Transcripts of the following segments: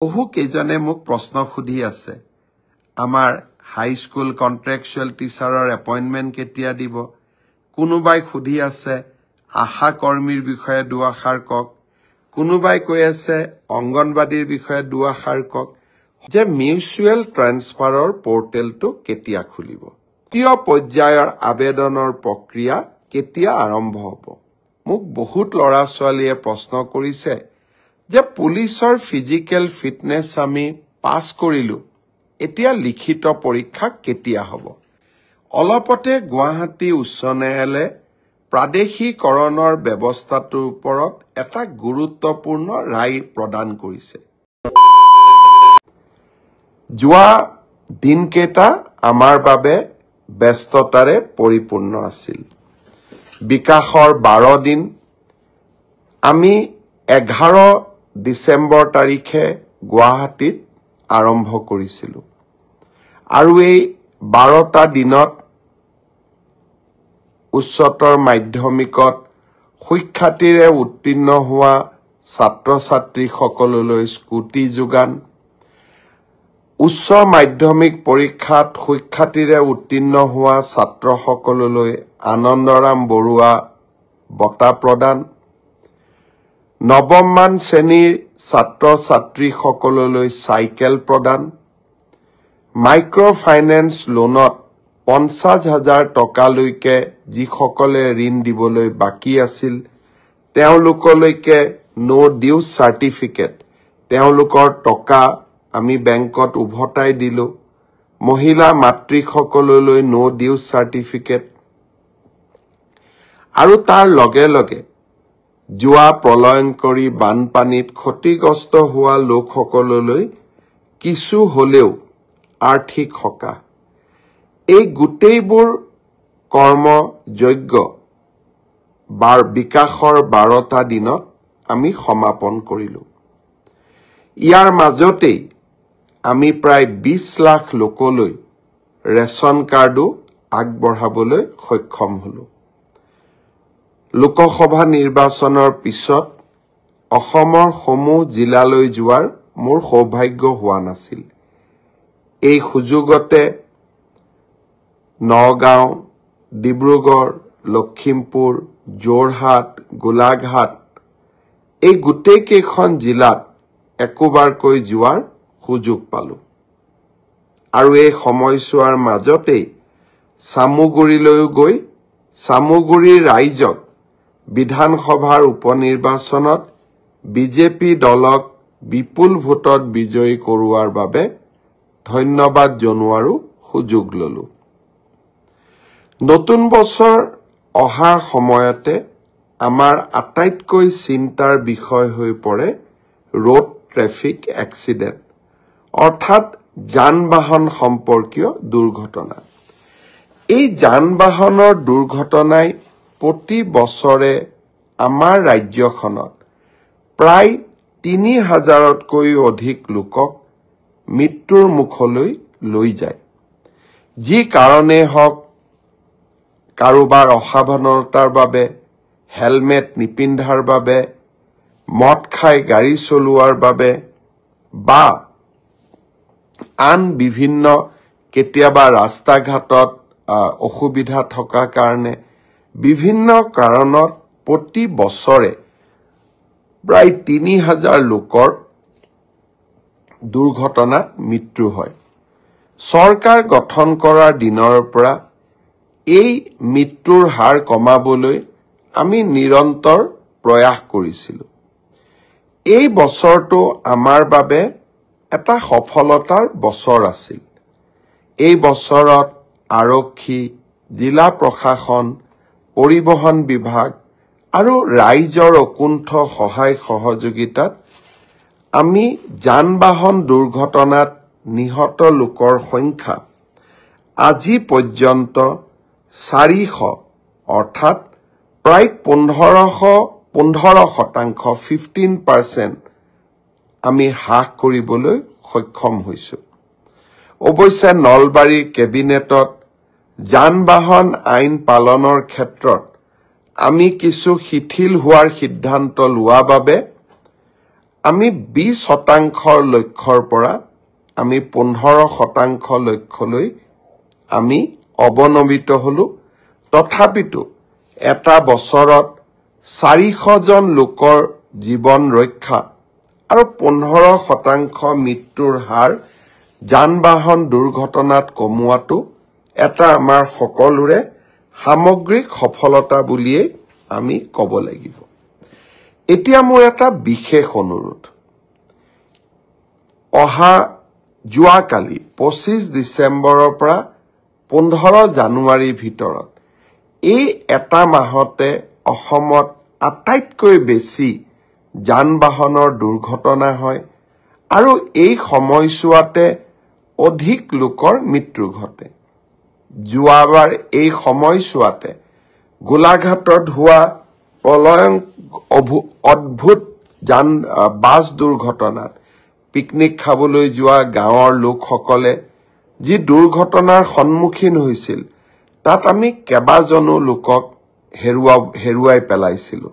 বহু কেইজনে মোক প্ৰশ্ন সুধি আছে আমাৰ হাই স্কুল কন্ট্ৰাকচুৱেল টিচাৰৰ এপইন্টমেন্ট কেতিয়া দিব কোনোবাই সুধি আছে আশা কৰ্মীৰ বিষয়ে দুআষাৰ কক কোনোবাই কৈ আছে অংগনবাদীৰ বিষয়ে দুআষাৰ কক যে মিউচুৱেল ট্ৰান্সফাৰৰ পোৰ্টেলটো কেতিয়া খুলিব তৃতীয় পৰ্যায়ৰ আবেদনৰ প্ৰক্ৰিয়া কেতিয়া আৰম্ভ হ'ব মোক বহুত লৰা ছোৱালীয়ে প্ৰশ্ন কৰিছে যে পুলিচৰ ফিজিক্যাল ফিটনেস আমি পাস কৰিলো এতিয়া লিখিত পৰীক্ষা কেতিয়া হ'ব অলপতে গুৱাহাটী উচ্চ ন্যায়ালয়ে প্ৰাদেশিকৰণৰ ব্যৱস্থাটোৰ ওপৰত এটা গুৰুত্বপূৰ্ণ ৰায় প্ৰদান কৰিছে যোৱা দিনকেইটা আমাৰ বাবে ব্যস্ততাৰে পৰিপূৰ্ণ আছিল বিকাশৰ 12 দিন আমি 11 ডিসেম্বৰ তাৰিখে গুৱাহাটীত আৰম্ভ কৰিছিলো আৰু এই 12টা দিনত উচ্চতৰ মাধ্যমিকত শিক্ষাৰ্থীৰে উত্তীৰ্ণ হোৱা ছাত্ৰ ছাত্ৰী সকললৈ স্কুটি যোগান উচ্চ মাধ্যমিক পৰীক্ষাত শিক্ষাৰ্থীৰে উত্তীৰ্ণ হোৱা ছাত্ৰ সকললৈ আনন্দৰাম বৰুৱা বঁটা প্ৰদান নৱমমান শ্ৰেণীৰ ছাত্ৰ ছাত্ৰী সকললৈ সাইকেল প্ৰদান মাইক্ৰ ফাইনেন্স লোনত 50,000 টকালৈকে যিসকলে ঋণ দিবলৈ বাকি আছিল তেওঁলোকলৈকে নো ডিউ সাৰ্টিফিকেট তেওঁলোকৰ টকা আমি বেংকত উভতাই দিলো মহিলা মাতৃ সকললৈ নো ডিউ সাৰ্টিফিকেট আৰু তাৰ লগে লগে যোৱা প্ৰলয়ংকৰী বানপানীত ক্ষতিগ্ৰস্ত হোৱা লোকসকললৈ কিছু হলেও আৰ্থিক সকাহ এই গোটেইবোৰ কৰ্মযোগ্য বিকাশৰ 12টা দিনত আমি সমাপন কৰিলো ইয়াৰ মাজতেই আমি প্ৰায় 20 লাখ লোকলৈ ৰেশন কাৰ্ডো আগবঢ়াবলৈ সক্ষম হলো লোকসভা নিৰ্বাচনৰ পিছত অসমৰ সমূহ জিলালৈ যোৱাৰ মোৰ সৌভাগ্য হোৱা নাছিল এই সুযোগতে নগাঁও ডিব্ৰুগড় লখিমপুৰ যোৰহাট গোলাঘাট এই গোটেই কেইখন জিলাত একবাৰকৈ যোৱাৰ সুযোগ পালো আৰু এই সময়ছোৱাৰ মাজতেই সামুগুৰিলৈ গৈ সামুগুৰিৰ ৰাইজক বিধানসভাৰ উপনিৰ্বাচনত বিজেপি দলক বিপুল ভোটত বিজয়ী কৰোৱাৰ বাবে ধন্যবাদ জনোৱাৰো সুযোগ ললো নতুন বছৰ অহাৰ সময়তে আমাৰ আটাইতকৈ চিন্তাৰ বিষয় হৈ পৰে ৰোড ট্ৰেফিক এক্সিডেন্ট অৰ্থাৎ যান-বাহন সম্পৰ্কীয় দুৰ্ঘটনা এই যান-বাহনৰ দুৰ্ঘটনাই প্ৰতি বছৰে আমাৰ ৰাজ্যখনত প্ৰায় 3,000তকৈ অধিক লোকক মৃত্যুৰ মুখলৈ লৈ যায় যি কাৰণে হওক কাৰোবাৰ অসাৱধানতাৰ বাবে হেলমেট নিপিন্ধাৰ বাবে মদ খাই গাড়ী চলোৱাৰ বাবে বা আন বিভিন্ন কেতিয়াবা ৰাস্তা ঘাটত অসুবিধা থকা কাৰণে বিভিন্ন কাৰণত প্ৰতি বছৰে প্ৰায় 3,000 লোকৰ দুৰ্ঘটনাত মৃত্যু হয় চৰকাৰ গঠন কৰাৰ দিনৰ পৰা এই মৃত্যুৰ হাৰ কমাবলৈ আমি নিৰন্তৰ প্ৰয়াস কৰিছিলো এই বছৰটো আমাৰ বাবে এটা সফলতাৰ বছৰ আছিল এই বছৰত আৰক্ষী জিলা প্ৰশাসন পৰিবহন বিভাগ আৰু ৰাইজৰ অকুণ্ঠ সহায় সহযোগিতাত আমি যান-বাহন দুৰ্ঘটনাত নিহত লোকৰ সংখ্যা আজি পৰ্যন্ত 400 অৰ্থাৎ প্ৰায় 15% আমি হ্ৰাস কৰিবলৈ সক্ষম হৈছো অৱশ্যে নলবাৰীৰ কেবিনেটত যান-বাহন আইন পালনৰ ক্ষেত্ৰত আমি কিছু শিথিল হোৱাৰ সিদ্ধান্ত লোৱা বাবে আমি 20% লক্ষ্যৰ পৰা আমি 15% লক্ষ্যলৈ আমি অৱনমিত হলো তথাপিতো এটা বছৰত 400 জন লোকৰ জীৱন ৰক্ষা আৰু 15% মৃত্যুৰ হাৰ যান-বাহন দুৰ্ঘটনাত কমোৱাটো এটা আমাৰ সকলোৰে সামগ্ৰিক সফলতা বুলিয়ে আমি ক'ব লাগিব এতিয়া মোৰ এটা বিশেষ অনুৰোধ অহা যোৱাকালি 25 ডিসেম্বৰৰ পৰা 15 জানুৱাৰীৰ ভিতৰত এই এটা মাহতে অসমত আটাইতকৈ বেছি যান-বাহনৰ দুৰ্ঘটনা হয় আৰু এই সময়ছোৱাতে অধিক লোকৰ মৃত্যু ঘটে যোৱাবাৰ এই সময়ছোৱাতে গোলাঘাটত হোৱা অদ্ভুত বাছ দুৰ্ঘটনাত পিকনিক খাবলৈ যোৱা গাঁৱৰ লোকসকলে যি দুৰ্ঘটনাৰ সন্মুখীন হৈছিল তাত আমি কেবাজনো লোকক হেৰুৱাই পেলাইছিলো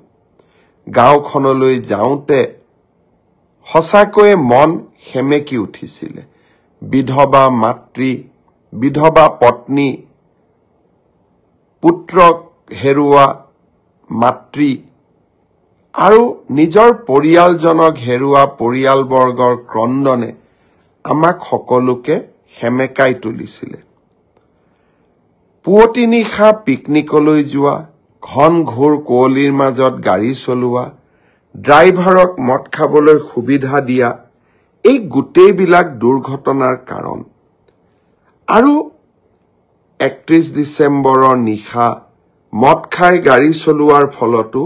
গাঁওখনলৈ যাওঁতে হসাকৈ মন হেমেকি উঠিছিল বিধৱা মাতৃ বিধৱা পত্নী পুত্ৰক হেৰুৱা মাতৃ আৰু নিজৰ পৰিয়ালজনক হেৰুৱা পৰিয়ালবৰ্গৰ ক্ৰন্দনে আমাক সকলোকে হেমেকাই তুলিছিল পুৱতি নিশা পিকনিকলৈ যোৱা ঘন ঘোৰ কোৱলিৰ মাজত গাড়ী চলোৱা ড্ৰাইভাৰক মদ খাবলৈ সুবিধা দিয়া এই গোটেইবিলাক দুৰ্ঘটনাৰ কাৰণ আৰু 31 ডিসেম্বৰৰ নিশা মদ খাই গাড়ী চলোৱাৰ ফলতো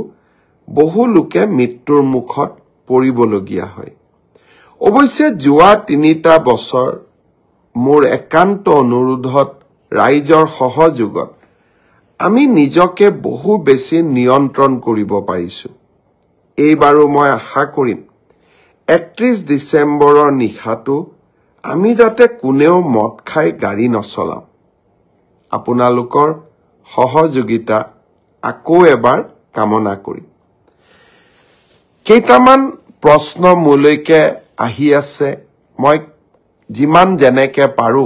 বহু লোকে মৃত্যুৰ মুখত পৰিবলগীয়া হয় অৱশ্যে যোৱা 3টা বছৰ মোৰ একান্ত অনুৰোধত ৰাইজৰ সহযোগত আমি নিজকে বহু বেছি নিয়ন্ত্ৰণ কৰিব পাৰিছো এইবাৰো মই আশা কৰিম 31 ডিসেম্বৰৰ নিশাটো আমি যাতে কোনেও মদ খাই গাড়ী নচলাও আপোনালোকৰ সহযোগিতা আকৌ এবাৰ কামনা কৰিম কেইটামান প্ৰশ্ন মোলৈকে আহি আছে মই যিমান যেনেকে পাৰো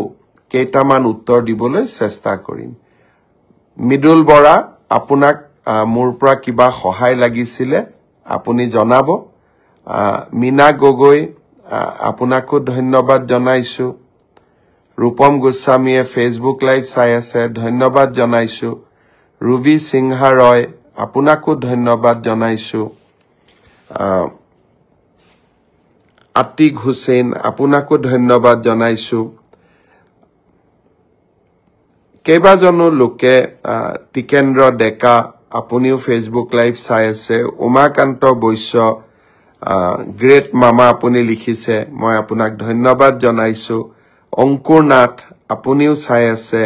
কেইটামান উত্তৰ দিবলৈ চেষ্টা কৰিম মিডুল বৰা আপোনাক মোৰ পৰা কিবা সহায় লাগিছিলে আপুনি জনাব মিনা গগৈ আপোনাকো ধন্যবাদ জনাইছো ৰূপম গোস্বামীয়ে ফেসবুক লাইভ চাই আছে ধন্যবাদ জনাইছো ৰুবি সিংহা ৰয় আপোনাকো ধন্যবাদ জনাইছো আতিক হুছেইন আপোনাকো ধন্যবাদ জনাইছো কেইবাজনো লোকে টিকেন্দ্ৰ ডেকা আপুনিও ফেসবুক লাইভ চাই আছে উমাকান্ত বৈশ্য গ্ৰেট মামা আপুনি লিখিছে মই আপোনাক ধন্যবাদ জনাইছো অংকুৰ নাথ আপুনিও চাই আছে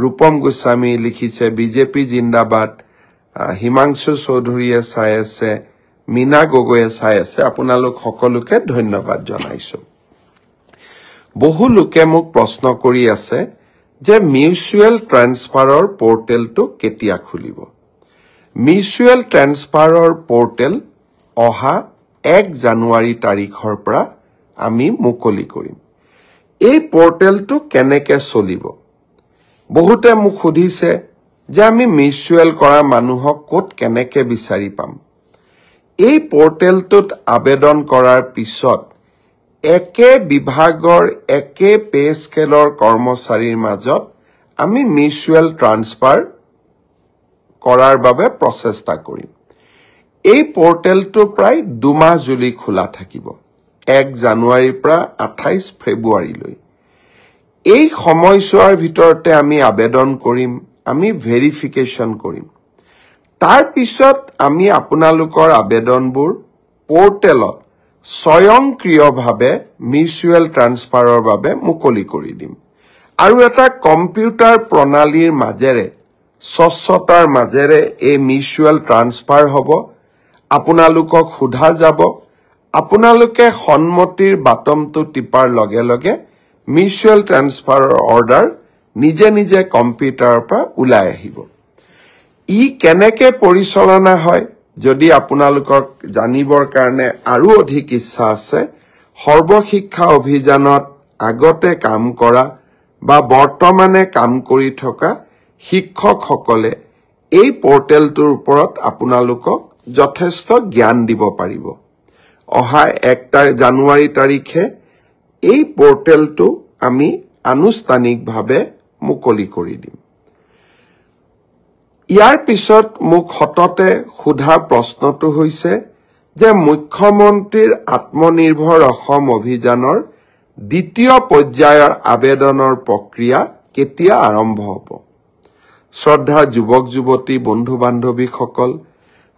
ৰূপম গোস্বামী লিখিছে বিজেপি জিন্দাবাদ হিমাংশু চৌধুৰীয়ে চাই আছে মিনা গগৈয়ে চাই আছে আপোনালোক সকলোকে ধন্যবাদ জনাইছো বহু লোকে মোক প্ৰশ্ন কৰি আছে যে মিউচুৱেল ট্ৰান্সফাৰৰ পোৰ্টেলটো কেতিয়া খুলিব মিউচুৱেল ট্ৰান্সফাৰৰ পোৰ্টেল অহা 1 জানুৱাৰী তাৰিখৰ পৰা আমি মুকলি কৰিম এই পোৰ্টেলটো কেনেকে চলিব বহুতে মোক সুধিছে যে আমি মিউচুৱেল কৰা মানুহক ক'ত কেনেকে বিচাৰি পাম এই পোৰ্টেলটোত আবেদন কৰাৰ পিছত একে বিভাগৰ একে পে স্কেলৰ কৰ্মচাৰীৰ মাজত আমি মিউচুৱেল ট্ৰান্সফাৰ কৰাৰ বাবে প্ৰচেষ্টা কৰিম এই পোৰ্টেলটো প্ৰায় 2 মাহ জুলি খোলা থাকিব 1 জানুৱাৰীৰ পৰা 28 ফেব্ৰুৱাৰীলৈ এই সময়ছোৱাৰ ভিতৰতে আমি আবেদন কৰিম আমি ভেৰিফিকেশন কৰিম তাৰ পিছত আমি আপোনালোকৰ আবেদনবোৰ পোৰ্টেলত স্বয়ংক্ৰিয়ভাৱে মিউচুৱেল ট্ৰান্সফাৰৰ বাবে মুকলি কৰি দিম আৰু এটা কম্পিউটাৰ প্ৰণালীৰ মাজেৰে স্বচ্ছতাৰ মাজেৰে এই মিউচুৱেল ট্ৰান্সফাৰ হ'ব আপোনালোকক সোধা যাব আপোনালোকে সন্মতিৰ বাটমটো টিপাৰ লগে লগে মিউচুৱেল ট্ৰান্সফাৰৰ অৰ্ডাৰ নিজে নিজে কম্পিউটাৰৰ পৰা ওলাই আহিব ই কেনেকে পৰিচালনা হয় যদি আপোনালোকক জানিবৰ কাৰণে আৰু অধিক ইচ্ছা আছে সৰ্বশিক্ষা অভিযানত আগতে কাম কৰা বা বৰ্তমানে কাম কৰি থকা শিক্ষকসকলে এই পোৰ্টেলটোৰ ওপৰত আপোনালোকক যথেষ্ট জ্ঞান দিব পাৰিব অহা 1 জানুৱাৰী তাৰিখে এই পোৰ্টেলটো আমি আনুষ্ঠানিকভাৱে মুকলি কৰি দিম ইয়াৰ পিছত মোক হততে সোধা প্ৰশ্নটো হৈছে যে মুখ্যমন্ত্ৰীৰ আত্মনিৰ্ভৰ অসম অভিযানৰ দ্বিতীয় পৰ্যায়ৰ আবেদনৰ প্ৰক্ৰিয়া কেতিয়া আৰম্ভ হ'ব শ্ৰদ্ধা যুৱক যুৱতী বন্ধু বান্ধৱীসকল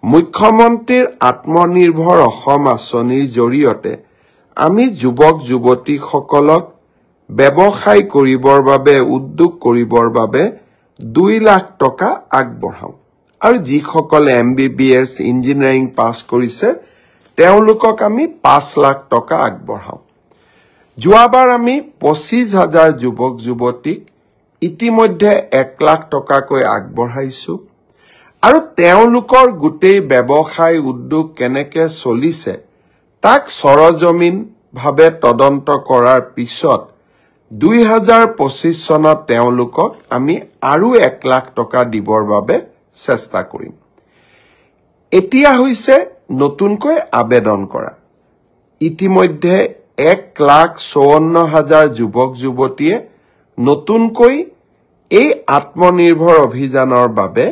মুখ্যমন্ত্ৰীৰ আত্মনিৰ্ভৰ অসম আঁচনিৰ জৰিয়তে আমি যুৱক যুৱতীসকলক ব্যৱসায় কৰিবৰ বাবে উদ্যোগ কৰিবৰ বাবে 2 লাখ টকা আগবঢ়াও আৰু যিসকলে MBBS ইঞ্জিনিয়াৰিং পাছ কৰিছে তেওঁলোকক আমি 5 লাখ টকা আগবঢ়াও যোৱাবাৰ আমি 25,000 যুৱক যুৱতীক ইতিমধ্যে 1 লাখ টকাকৈ আগবঢ়াইছো আৰু তেওঁলোকৰ গোটেই ব্যৱসায় উদ্যোগ কেনেকৈ চলিছে তাক সৰজমিন ভাৱে তদন্ত কৰাৰ পিছত 2025 চনত তেওঁলোকক আমি আৰু 1 লাখ টকা দিবৰ বাবে চেষ্টা কৰিম এতিয়া হৈছে নতুনকৈ আবেদন কৰা ইতিমধ্যে 1,54,000 যুৱক যুৱতীয়ে নতুনকৈ এই আত্মনিৰ্ভৰ অভিযানৰ বাবে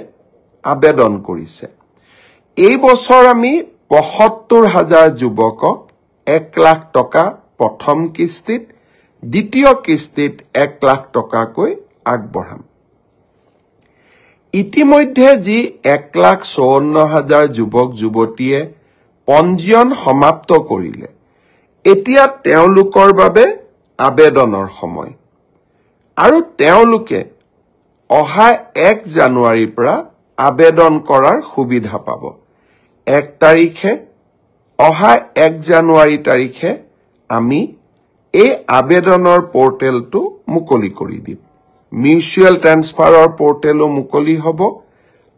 আবেদন কৰিছে এই বছৰ আমি ৭৫,000 যুৱকক 1 লাখ টকা প্ৰথম কিস্তিত দ্বিতীয় কিস্তিত 1 লাখ টকাকৈ আগবঢ়াম ইতিমধ্যে যি 1,54,000 যুৱক যুৱতীয়ে পঞ্জীয়ন সমাপ্ত কৰিলে এতিয়া তেওঁলোকৰ বাবে আবেদনৰ সময় আৰু তেওঁলোকে অহা 1 জানুৱাৰীৰ পৰা আবেদন কৰাৰ সুবিধা পাব 1 তাৰিখে অহা 1 জানুৱাৰী তাৰিখে আমি এই আবেদনৰ পোৰ্টেলটো মুকলি কৰি দিম মিউচুৱেল ট্ৰান্সফাৰৰ পোৰ্টেলো মুকলি হ'ব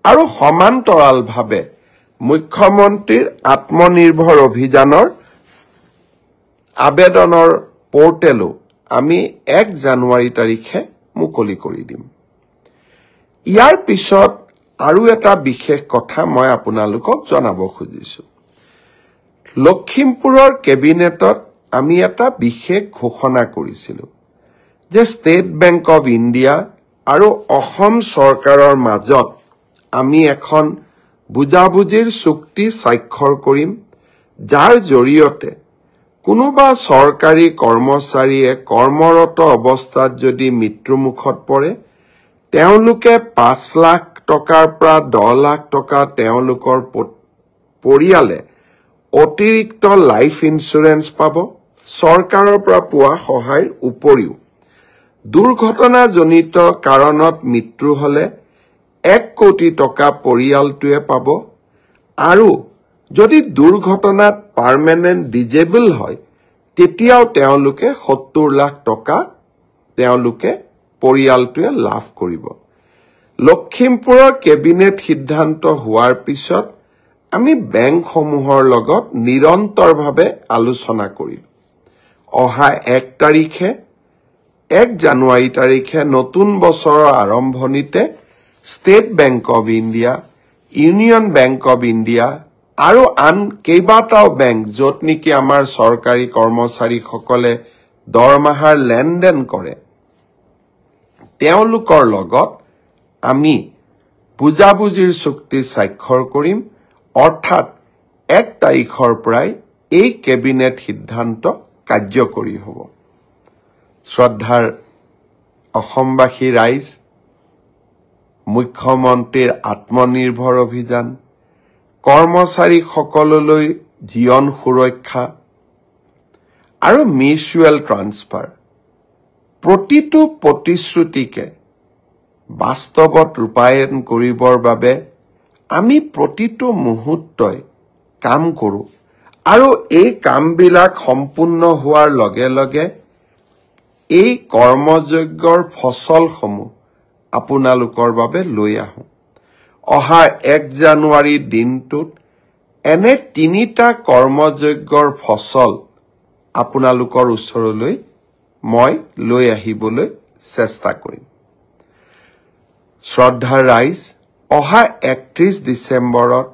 আৰু সমান্তৰালভাৱে মুখ্যমন্ত্ৰীৰ আত্মনিৰ্ভৰ অভিযানৰ আবেদনৰ পোৰ্টেলো আমি 1 জানুৱাৰী তাৰিখে মুকলি কৰি দিম ইয়াৰ পিছত আৰু এটা বিশেষ কথা মই আপোনালোকক জনাব খুজিছো লখিমপুৰৰ কেবিনেটত আমি এটা বিশেষ ঘোষণা কৰিছিলো যে ষ্টেট বেংক অফ ইণ্ডিয়া আৰু অসম চৰকাৰৰ মাজত আমি এখন বুজাবুজিৰ চুক্তি স্বাক্ষৰ কৰিম যাৰ জৰিয়তে কোনোবা চৰকাৰী কৰ্মচাৰীয়ে কৰ্মৰত অৱস্থাত যদি মৃত্যুমুখত পৰে তেওঁলোকে 5 লাখ টকাৰ পৰা 10 লাখ টকা তেওঁলোকৰ পৰিয়ালে অতিৰিক্ত লাইফ ইন্সুৰেন্স পাব চৰকাৰৰ পৰা পোৱা সহায়ৰ উপৰিও দুৰ্ঘটনাজনিত কাৰণত মৃত্যু হলে 1 কোটি টকা পৰিয়ালটোৱে পাব আৰু যদি দুৰ্ঘটনাত পাৰ্মানেন্ট ডিজেবল হয় তেতিয়াও তেওঁলোকে 70 লাখ টকা তেওঁলোকে পৰিয়ালটোৱে লাভ কৰিব লখিমপুৰৰ কেবিনেট সিদ্ধান্ত হোৱাৰ পিছত আমি বেংকসমূহৰ লগত নিৰন্তৰভাৱে আলোচনা কৰিম অহা 1 তাৰিখে 1 জানুৱাৰী তাৰিখে নতুন বছৰৰ আৰম্ভণিতে state bank of India union bank of India আৰু আন কেইবাটাও বেংক য'ত নেকি আমাৰ চৰকাৰী কৰ্মচাৰীসকলে দৰমহাৰ লেনদেন কৰে তেওঁলোকৰ লগত আমি বুজাবুজিৰ চুক্তি স্বাক্ষৰ কৰিম অৰ্থাৎ 1 তাৰিখৰ পৰাই এই কেবিনেট সিদ্ধান্ত কাৰ্যকৰী হ'ব শ্ৰদ্ধাৰ অসমবাসী ৰাইজ মুখ্যমন্ত্ৰীৰ আত্মনিৰ্ভৰ অভিযান কৰ্মচাৰীসকললৈ জীৱন সুৰক্ষা আৰু মিউচুৱেল ট্ৰান্সফাৰ প্ৰতিটো প্ৰতিশ্ৰুতিকে বাস্তৱত ৰূপায়ণ কৰিবৰ বাবে আমি প্ৰতিটো মুহূৰ্তই কাম কৰো আৰু এই কামবিলাক সম্পূৰ্ণ হোৱাৰ লগে লগে এই কৰ্মযজ্ঞৰ ফসলসমূহ আপোনালোকৰ বাবে লৈ আহো অহা 1 জানুৱাৰী দিনটোত এনে তিনিটা কৰ্মযজ্ঞৰ ফচল আপোনালোকৰ ওচৰলৈ মই লৈ আহিবলৈ চেষ্টা কৰিম। শ্ৰদ্ধাৰ ৰাইজ, অহা 31 ডিচেম্বৰত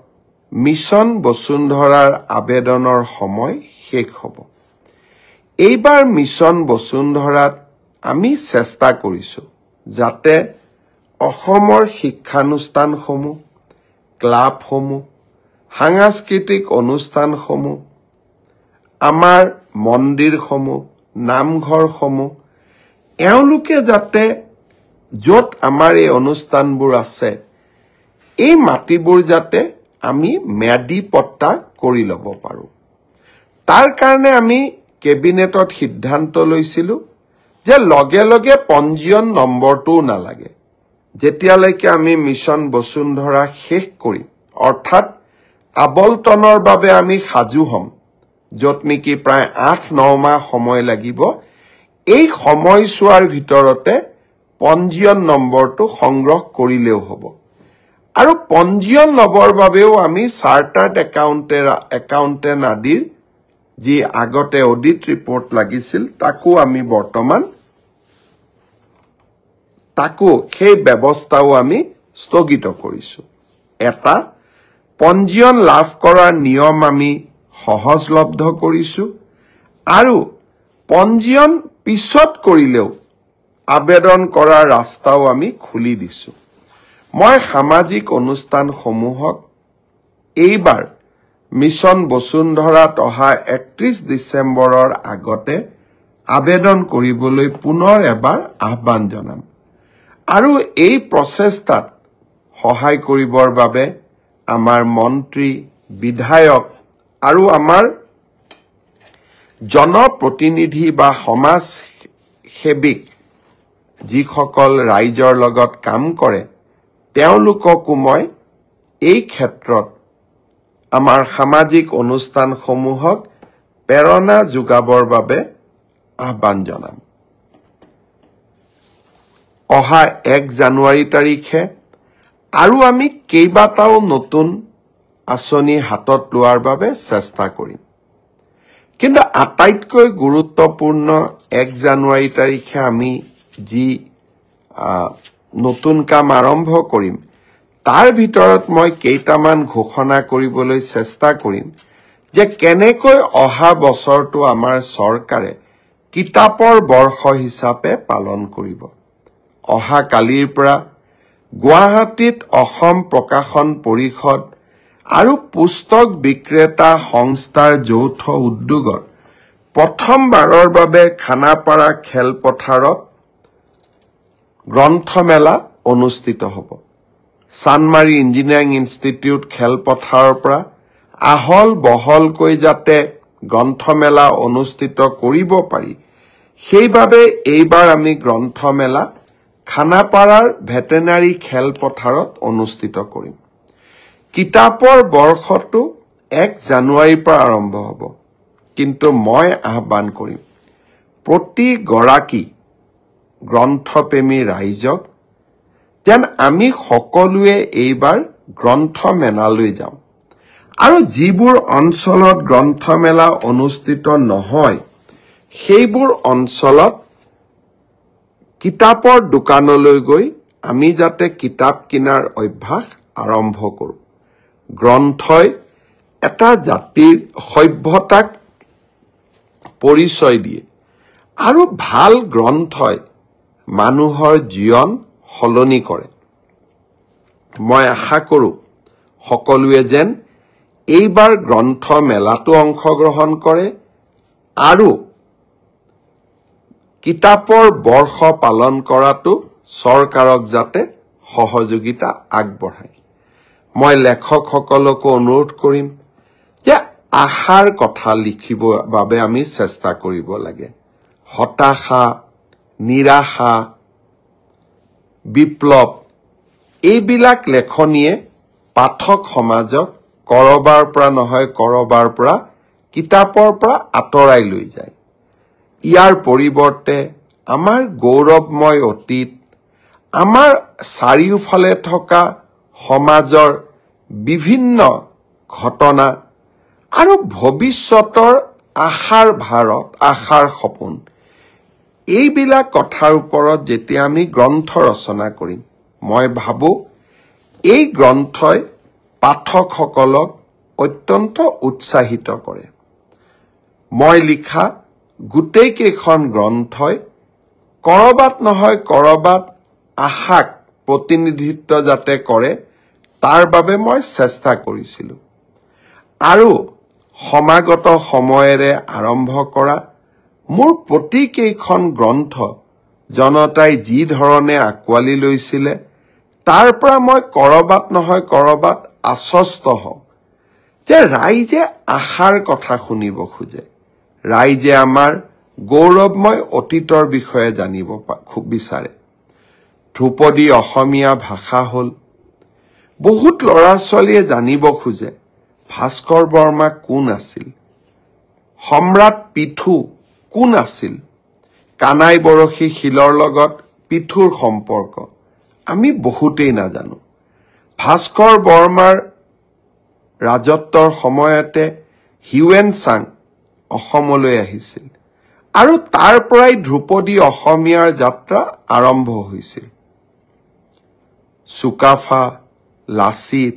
মিছন বসুন্ধৰাৰ আবেদনৰ সময় শেষ হ'ব। এইবাৰ মিছন বসুন্ধৰাত আমি চেষ্টা কৰিছো যাতে অসমৰ শিক্ষানুষ্ঠানসমূহ, ক্লাবসমূহ, সাংস্কৃতিক অনুষ্ঠানসমূহ, আমাৰ মন্দিৰসমূহ, নামঘৰসমূহ, এওঁলোকে যাতে য'ত আমাৰ এই অনুষ্ঠানবোৰ আছে, এই মাটিবোৰ যাতে আমি ম্যাদী পট্টা কৰি ল'ব পাৰোঁ। তাৰ কাৰণে আমি কেবিনেটত সিদ্ধান্ত লৈছিলো যে লগে লগে পঞ্জীয়ন নম্বৰটোও নালাগে। যেতিয়ালৈকে আমি মিছন বসুন্ধৰা শেষ কৰিম, অৰ্থাৎ আবলটনৰ বাবে আমি সাজু হ'ম, য'ত নেকি প্ৰায় 8-9 মাহ সময় লাগিব, এই সময়ছোৱাৰ ভিতৰতে পঞ্জীয়ন নম্বৰটো সংগ্ৰহ কৰিলেও হ'ব। আৰু পঞ্জীয়ন ল'বৰ বাবেও আমি চাৰ্টাৰ্ড একাউণ্টেণ্ট আদিৰ যি আগতে অডিট ৰিপৰ্ট লাগিছিল, সেই ব্যৱস্থাও আমি স্থগিত কৰিছো। এটা পঞ্জীয়ন লাভ কৰাৰ নিয়ম আমি সহজলব্ধ কৰিছো আৰু পঞ্জীয়ন পিছত কৰিলেও আবেদন কৰাৰ ৰাস্তাও আমি খুলি দিছো। মই সামাজিক অনুষ্ঠানসমূহক এইবাৰ মিছন বসুন্ধৰাত অহা 31 ডিচেম্বৰৰ আগতে আবেদন কৰিবলৈ পুনৰ এবাৰ আহ্বান জনাম। আৰু এই প্ৰচেষ্টাত সহায় কৰিবৰ বাবে আমাৰ মন্ত্ৰী, বিধায়ক আৰু আমাৰ জনপ্ৰতিনিধি বা সমাজ সেৱিক যিসকল ৰাইজৰ লগত কাম কৰে, তেওঁলোককো মই এই ক্ষেত্ৰত আমাৰ সামাজিক অনুষ্ঠানসমূহক প্ৰেৰণা যোগাবৰ বাবে আহ্বান জনাম। অহা 1 জানুৱাৰী তাৰিখে আৰু আমি কেইবাটাও নতুন আঁচনি হাতত লোৱাৰ বাবে চেষ্টা কৰিম। কিন্তু আটাইতকৈ গুৰুত্বপূৰ্ণ 1 জানুৱাৰী তাৰিখে আমি যি নতুন কাম আৰম্ভ কৰিম, তাৰ ভিতৰত মই কেইটামান ঘোষণা কৰিবলৈ চেষ্টা কৰিম যে কেনেকৈ অহা বছৰটো আমাৰ চৰকাৰে কিতাপৰ বৰ্ষ হিচাপে পালন কৰিব। অহা কালিৰ পৰা গুৱাহাটীত অসম প্ৰকাশন পৰিষদ আৰু পুস্তক বিক্ৰেতা সংস্থাৰ যৌথ উদ্যোগত প্ৰথমবাৰৰ বাবে খানাপাৰা খেলপথাৰত গ্ৰন্থমেলা অনুষ্ঠিত হ'ব। চানমাৰী ইঞ্জিনিয়াৰিং ইনষ্টিটিউট খেলপথাৰৰ পৰা আহল বহলকৈ যাতে গ্ৰন্থমেলা অনুষ্ঠিত কৰিব পাৰি, সেইবাবে এইবাৰ আমি গ্ৰন্থমেলা খানাপাৰাৰ ভেটেনাৰী খেলপথাৰত অনুষ্ঠিত কৰিম। কিতাপৰ বৰ্ষটো 1 জানুৱাৰীৰ পৰা আৰম্ভ হ'ব, কিন্তু মই আহ্বান কৰিম প্ৰতিগৰাকী গ্ৰন্থপ্ৰেমী ৰাইজক যেন আমি সকলোৱে এইবাৰ গ্ৰন্থমেলালৈ যাওঁ আৰু যিবোৰ অঞ্চলত গ্ৰন্থমেলা অনুষ্ঠিত নহয়, সেইবোৰ অঞ্চলত কিতাপৰ দোকানলৈ গৈ আমি যাতে কিতাপ কিনাৰ অভ্যাস আৰম্ভ কৰোঁ। গ্ৰন্থই এটা জাতিৰ সভ্যতাক পৰিচয় দিয়ে আৰু ভাল গ্ৰন্থই মানুহৰ জীৱন সলনি কৰে। মই আশা কৰোঁ সকলোৱে যেন এইবাৰ গ্ৰন্থ মেলাটো অংশগ্ৰহণ কৰে আৰু কিতাপৰ বৰ্ষ পালন কৰাটো চৰকাৰক যাতে সহযোগিতা আগবঢ়ায়। মই লেখকসকলকো অনুৰোধ কৰিম যে আশাৰ কথা লিখিবৰ বাবে আমি চেষ্টা কৰিব লাগে। হতাশা, নিৰাশা, বিপ্লৱ, এইবিলাক লেখনিয়ে পাঠক সমাজক কৰবাৰ পৰা নহয় কৰবাৰ পৰা কিতাপৰ পৰা আঁতৰাই লৈ যায়। ইয়াৰ পৰিৱৰ্তে আমাৰ গৌৰৱময় অতীত, আমাৰ চাৰিওফালে থকা সমাজৰ বিভিন্ন ঘটনা আৰু ভৱিষ্যতৰ আশাৰ ভাৰত, আশাৰ সপোন, এইবিলাক কথাৰ ওপৰত যেতিয়া আমি গ্ৰন্থ ৰচনা কৰিম, মই ভাবো এই গ্ৰন্থই পাঠকসকলক অত্যন্ত উৎসাহিত কৰে। মই লিখা গোটেই কেইখন গ্ৰন্থই কৰবাত নহয় কৰবাত আশাক প্ৰতিনিধিত্ব যাতে কৰে তাৰ বাবে মই চেষ্টা কৰিছিলো। আৰু সমাগত সময়েৰে আৰম্ভ কৰা মোৰ প্ৰতিকেইখন গ্ৰন্থ জনতাই যি ধৰণে আঁকোৱালি লৈছিলে তাৰ পৰা মই কৰবাত নহয় কৰবাত আশ্বস্ত হওঁ যে ৰাইজে আশাৰ কথা শুনিব খোজে, ৰাইজে আমাৰ গৌৰৱময় অতীতৰ বিষয়ে জানিব খুব বিচাৰে। ধ্ৰুপদী অসমীয়া ভাষা হ'ল। বহুত ল'ৰা ছোৱালীয়ে জানিব খোজে ভাস্কৰ বৰ্মা কোন আছিল, সম্ৰাট পিথু কোন আছিল, কানাই বৰশী শিলৰ লগত পিথুৰ সম্পৰ্ক আমি বহুতেই নাজানো। ভাস্কৰ বৰ্মাৰ ৰাজত্বৰ সময়তে হিউৱেন চাং অসমলৈ আহিছিল আৰু তাৰ পৰাই ধ্ৰুপদী অসমীয়াৰ যাত্ৰা আৰম্ভ হৈছিল। চুকাফা, লাচিত,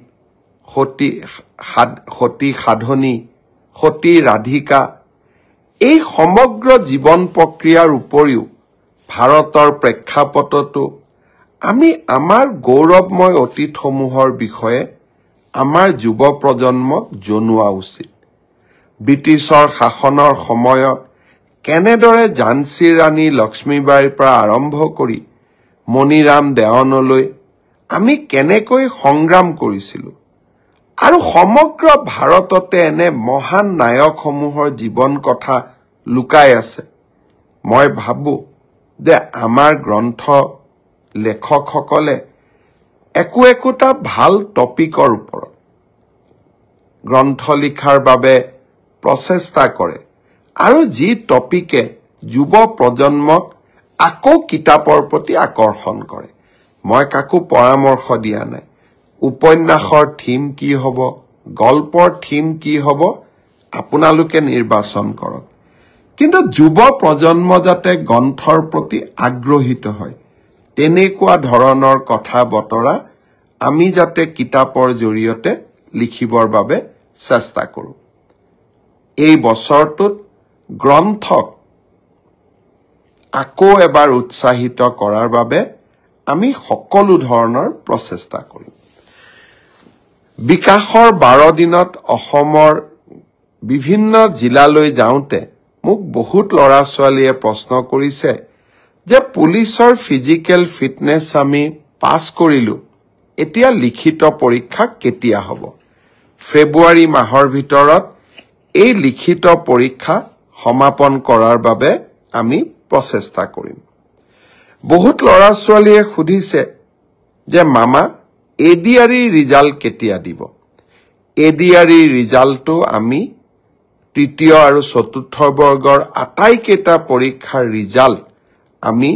সতী সাধনী, সতী ৰাধিকা, এই সমগ্ৰ জীৱন প্ৰক্ৰিয়াৰ উপৰিও ভাৰতৰ প্ৰেক্ষাপটতো আমি আমাৰ গৌৰৱময় অতীতসমূহৰ বিষয়ে আমাৰ যুৱ প্ৰজন্মক জনোৱা উচিত। ব্ৰিটিছৰ শাসনৰ সময়ত কেনেদৰে ঝান্সী ৰাণী লক্ষ্মীবাইৰ পৰা আৰম্ভ কৰি মণিৰাম দেৱানলৈ আমি কেনেকৈ সংগ্ৰাম কৰিছিলো আৰু সমগ্ৰ ভাৰততে এনে মহান নায়কসমূহৰ জীৱন কথা লুকাই আছে। মই ভাবো যে আমাৰ গ্ৰন্থ লেখকসকলে একোটা ভাল টপিকৰ ওপৰত গ্ৰন্থ লিখাৰ বাবে প্ৰচেষ্টা কৰে আৰু যি টপিকে যুৱ প্ৰজন্মক আকৌ কিতাপৰ প্ৰতি আকৰ্ষণ কৰে। মই কাকো পৰামৰ্শ দিয়া নাই উপন্যাসৰ থিম কি হ'ব, গল্পৰ থিম কি হ'ব, আপোনালোকে নিৰ্বাচন কৰক। কিন্তু যুৱ প্ৰজন্ম যাতে গ্ৰন্থৰ প্ৰতি আগ্ৰহীত হয় তেনেকুৱা ধৰণৰ কথা বতৰা আমি যাতে কিতাপৰ জৰিয়তে লিখিবৰ বাবে চেষ্টা কৰোঁ। এই বছৰটোত গ্ৰন্থক আকৌ এবাৰ উৎসাহিত কৰাৰ বাবে আমি সকলো ধৰণৰ প্ৰচেষ্টা কৰিম। বিকাশৰ 12 দিনত অসমৰ বিভিন্ন জিলালৈ যাওঁতে মোক বহুত ল'ৰা ছোৱালীয়ে প্ৰশ্ন কৰিছে যে পুলিচৰ ফিজিকেল ফিটনেছ আমি পাছ কৰিলো, এতিয়া লিখিত পৰীক্ষা কেতিয়া হ'ব? ফেব্ৰুৱাৰী মাহৰ ভিতৰত এই লিখিত পৰীক্ষা সমাপন কৰাৰ বাবে আমি প্ৰচেষ্টা কৰিম। বহুত ল'ৰা ছোৱালীয়ে সুধিছে যে মামা এডিআৰই ৰিজাল্ট কেতিয়া দিব? এডিআৰই ৰিজাল্টটো আমি তৃতীয় আৰু চতুৰ্থ বৰ্গৰ আটাইকেইটা পৰীক্ষাৰ ৰিজাল্ট আমি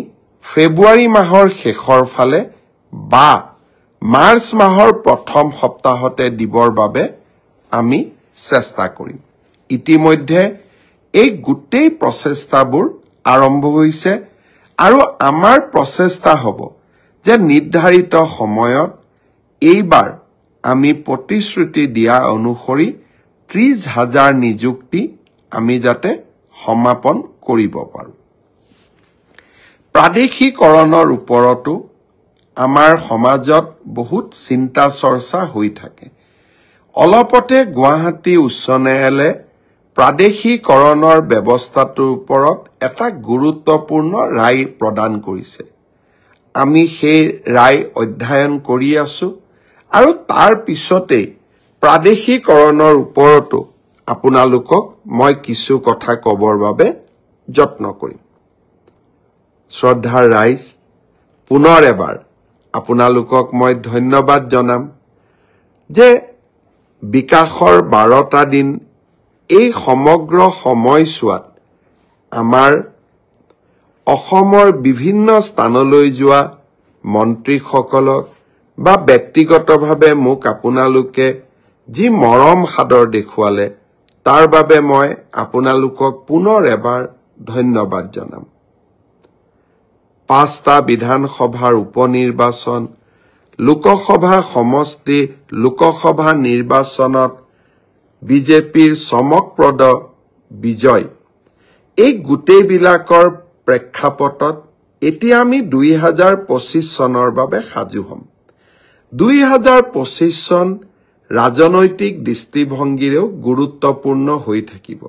ফেব্ৰুৱাৰী মাহৰ শেষৰ ফালে বা মাৰ্চ মাহৰ প্ৰথম সপ্তাহতে দিবৰ বাবে আমি চেষ্টা কৰিম। ইতিমধ্যে এই গোটেই প্ৰচেষ্টাবোৰ আৰম্ভ হৈছে আৰু আমাৰ প্ৰচেষ্টা হ'ব যে নিৰ্ধাৰিত সময়ত এইবাৰ আমি প্ৰতিশ্ৰুতি দিয়া অনুসৰি 30,000 নিযুক্তি আমি যাতে সমাপন কৰিব পাৰোঁ। প্ৰাদেশিকৰণৰ ওপৰতো আমাৰ সমাজত বহুত চিন্তা চৰ্চা হৈ থাকে। অলপতে গুৱাহাটী উচ্চ ন্যায়ালয়ে প্ৰাদেশিকৰণৰ ব্যৱস্থাটোৰ ওপৰত এটা গুৰুত্বপূৰ্ণ ৰায় প্ৰদান কৰিছে। আমি সেই ৰায় অধ্যয়ন কৰি আছো আৰু তাৰ পিছতেই প্ৰাদেশিকৰণৰ ওপৰতো আপোনালোকক মই কিছু কথা ক'বৰ বাবে যত্ন কৰিম। শ্ৰদ্ধাৰ ৰাইজ, পুনৰ এবাৰ আপোনালোকক মই ধন্যবাদ জনাম যে বিকাশৰ 12টা দিন এই সমগ্ৰ সময়ছোৱাত আমাৰ অসমৰ বিভিন্ন স্থানলৈ যোৱা মন্ত্ৰীসকলক বা ব্যক্তিগতভাৱে মোক আপোনালোকে যি মৰম সাদৰ দেখুৱালে তাৰ বাবে মই আপোনালোকক পুনৰ এবাৰ ধন্যবাদ জনাম। 5টা বিধানসভাৰ উপনিৰ্বাচন, লোকসভা সমষ্টি লোকসভা নিৰ্বাচনত বিজেপিৰ চমকপ্ৰদ বিজয়, এই গোটেইবিলাকৰ প্ৰেক্ষাপটত এতিয়া আমি 2025 চনৰ বাবে সাজু হ'ম। 2025 চন ৰাজনৈতিক দৃষ্টিভংগীৰেও গুৰুত্বপূৰ্ণ হৈ থাকিব।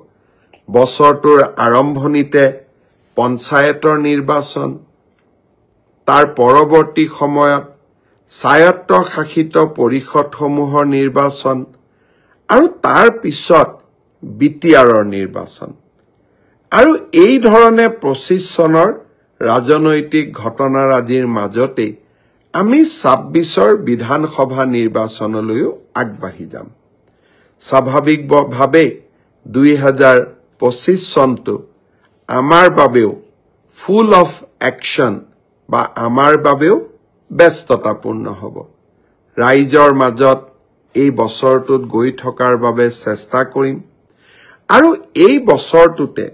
বছৰটোৰ আৰম্ভণিতে পঞ্চায়তৰ নিৰ্বাচন, তাৰ পৰৱৰ্তী সময়ত স্বায়ত্তশাসিত পৰিষদসমূহৰ নিৰ্বাচন আৰু তাৰ পিছত বিটিআৰৰ নিৰ্বাচন। আৰু এই ধৰণে 25 চনৰ ৰাজনৈতিক ঘটনাৰাজিৰ মাজতেই আমি 26ৰ বিধানসভা নিৰ্বাচনলৈও আগবাঢ়ি যাম। স্বাভাৱিকভাৱেই 2025 চনটো আমাৰ বাবেও ফুল অফ একশ্যন বা আমাৰ বাবেও ব্যস্ততাপূৰ্ণ হ'ব। ৰাইজৰ মাজত এই বছৰটোত গৈ থকাৰ বাবে চেষ্টা কৰিম আৰু এই বছৰটোতে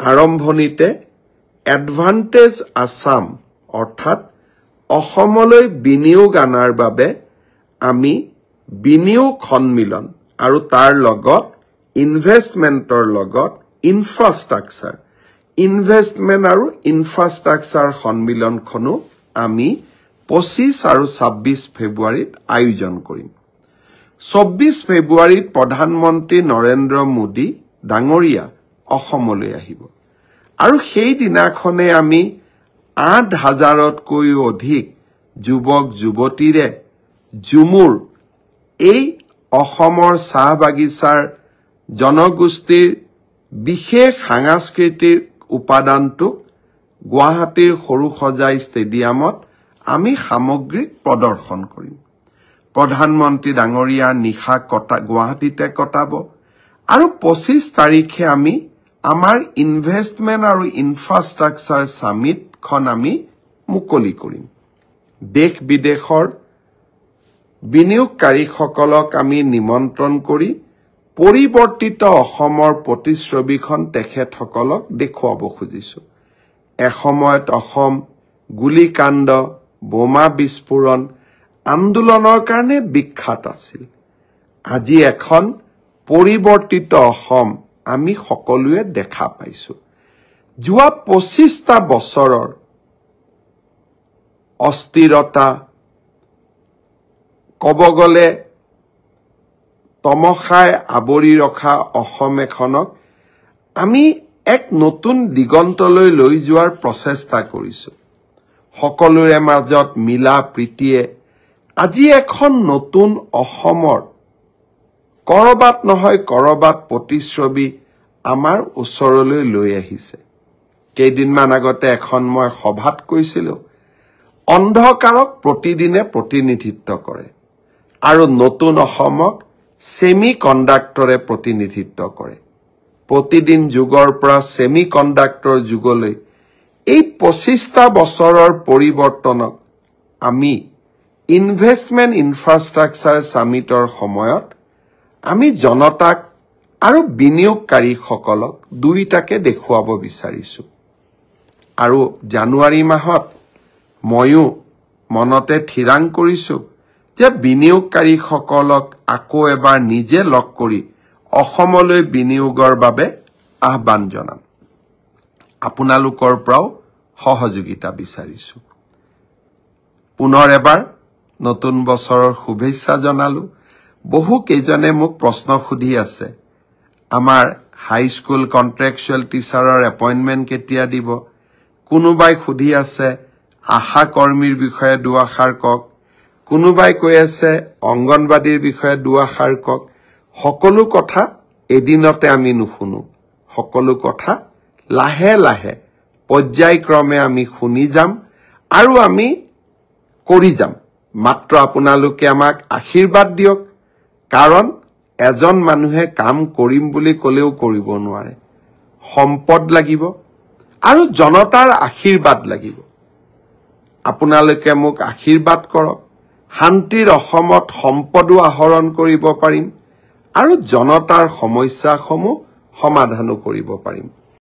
আৰম্ভণিতে এডভান্টেজ আছাম অৰ্থাৎ অসমলৈ বিনিয়োগ আনাৰ বাবে আমি বিনিয়োগ সন্মিলন আৰু তাৰ লগত ইনভেষ্টমেণ্টৰ লগত ইনভেষ্টমেণ্ট আৰু ইনফ্ৰাষ্ট্ৰাকচাৰ সন্মিলনখনো আমি 25 আৰু 26 ফেব্ৰুৱাৰীত আয়োজন কৰিম। 24 ফেব্ৰুৱাৰীত প্ৰধানমন্ত্ৰী নৰেন্দ্ৰ মোদী ডাঙৰীয়া অসমলৈ আহিব আৰু সেই দিনাখনে আমি 8,000তকৈও অধিক যুৱক যুৱতীৰে ঝুমুৰ এই অসমৰ চাহ বাগিচাৰ জনগোষ্ঠীৰ বিশেষ সাংস্কৃতিক উপাদানটোক গুৱাহাটীৰ সৰুসজাই ষ্টেডিয়ামত আমি সামগ্ৰিক প্ৰদৰ্শন কৰিম। প্ৰধানমন্ত্ৰী ডাঙৰীয়া নিশা গুৱাহাটীতে কটাব আৰু 25 তাৰিখে আমি আমাৰ ইনভেষ্টমেণ্ট আৰু ইনফ্ৰাষ্ট্ৰাকচাৰ সামিটখন আমি মুকলি কৰিম। দেশ বিদেশৰ বিনিয়োগকাৰীসকলক আমি নিমন্ত্ৰণ কৰি পৰিৱৰ্তিত অসমৰ প্ৰতিচ্ছবিখন তেখেতসকলক দেখুৱাব খুজিছো। এসময়ত অসম গুলীকাণ্ড, বোমা বিস্ফোৰণ আন্দোলনৰ কাৰণে বিখ্যাত আছিল। আজি এখন পৰিৱৰ্তিত অসম আমি সকলোৱে দেখা পাইছো। যোৱা 25টা বছৰৰ অস্থিৰতা, ক'ব গ'লে তমসাই আৱৰি ৰখা অসম এখনক আমি এক নতুন দিগন্তলৈ লৈ যোৱাৰ প্ৰচেষ্টা কৰিছো। সকলোৰে মাজত মিলা প্ৰীতিয়ে আজি এখন নতুন অসমৰ কৰবাত নহয় কৰবাত প্ৰতিচ্ছবি আমাৰ ওচৰলৈ লৈ আহিছে। কেইদিনমান আগতে এখন মই সভাত কৈছিলো, অন্ধকাৰক প্ৰতিদিনে প্ৰতিনিধিত্ব কৰে আৰু নতুন অসমক সেমি কণ্ডাক্টৰে প্ৰতিনিধিত্ব কৰে। প্ৰতিদিন যুগৰ পৰা সেমি কণ্ডাক্টৰ যুগলৈ এই 25টা বছৰৰ পৰিৱৰ্তনক আমি ইনভেষ্টমেণ্ট ইনফ্ৰাষ্ট্ৰাকচাৰ সামিটৰ সময়ত আমি জনতাক আৰু বিনিয়োগকাৰীসকলক দুইটাকে দেখুৱাব বিচাৰিছো। আৰু জানুৱাৰী মাহত ময়ো মনতে থিৰাং কৰিছো যে বিনিয়োগকাৰীসকলক আকৌ এবাৰ নিজে লগ কৰি অসমলৈ বিনিয়োগৰ বাবে আহ্বান জনাম। আপোনালোকৰ পৰাও সহযোগিতা বিচাৰিছো। পুনৰ এবাৰ নতুন বছৰৰ শুভেচ্ছা জনালো। বহু কেইজনে মোক প্ৰশ্ন সুধি আছে, আমাৰ হাইস্কুল কন্ট্ৰেকচুৱেল টিচাৰৰ এপইণ্টমেণ্ট কেতিয়া দিব? কোনোবাই সুধি আছে আশা কৰ্মীৰ বিষয়ে দুআষাৰ কওক, কোনোবাই কৈ আছে অংগনবাদীৰ বিষয়ে দুআষাৰ কওক। সকলো কথা এদিনতে আমি নুশুনো, সকলো কথা লাহে লাহে পৰ্যায়ক্ৰমে আমি শুনি যাম আৰু আমি কৰি যাম। মাত্ৰ আপোনালোকে আমাক আশীৰ্বাদ দিয়ক, কাৰণ এজন মানুহে কাম কৰিম বুলি ক'লেও কৰিব নোৱাৰে। সম্পদ লাগিব আৰু জনতাৰ আশীৰ্বাদ লাগিব। আপোনালোকে মোক আশীৰ্বাদ কৰক, শান্তিৰ অসমত সম্পদো আহৰণ কৰিব পাৰিম আৰু জনতাৰ সমস্যাসমূহ সমাধানো কৰিব পাৰিম।